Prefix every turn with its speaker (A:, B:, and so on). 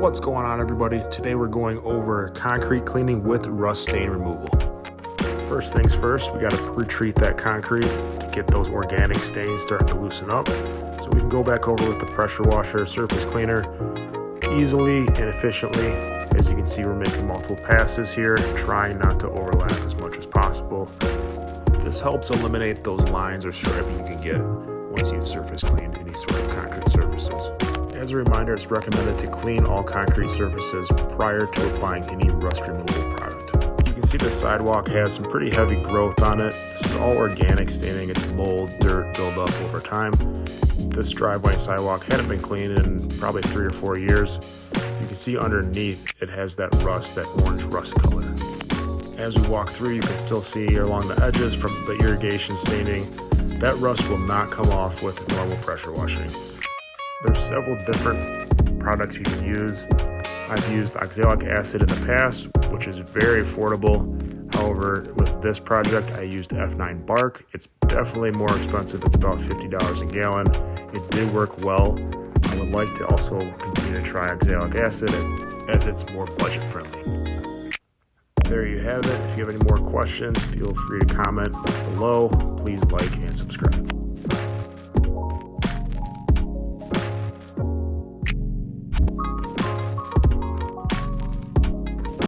A: What's going on, everybody? Today we're going over concrete cleaning with rust stain removal. First things first, we got to pre-treat that concrete to get those organic stains starting to loosen up. So we can go back over with the pressure washer surface cleaner easily and efficiently. As you can see, we're making multiple passes here, trying not to overlap as much as possible. This helps eliminate those lines or striping you can get once you've surface cleaned any sort of concrete surfaces. As a reminder, it's recommended to clean all concrete surfaces prior to applying any rust removal product. You can see the sidewalk has some pretty heavy growth on it. This is all organic staining. It's mold, dirt buildup over time. This driveway sidewalk hadn't been cleaned in probably 3 or 4 years. You can see underneath it has that rust, that orange rust color. As we walk through, you can still see along the edges from the irrigation staining, that rust will not come off with normal pressure washing. There's several different products you can use. I've used oxalic acid in the past, which is very affordable. However, with this project, I used F9 BARC. It's definitely more expensive. It's about $50 a gallon. It did work well. I would like to also continue to try oxalic acid as it's more budget friendly. There you have it. If you have any more questions, feel free to comment below. Please like and subscribe.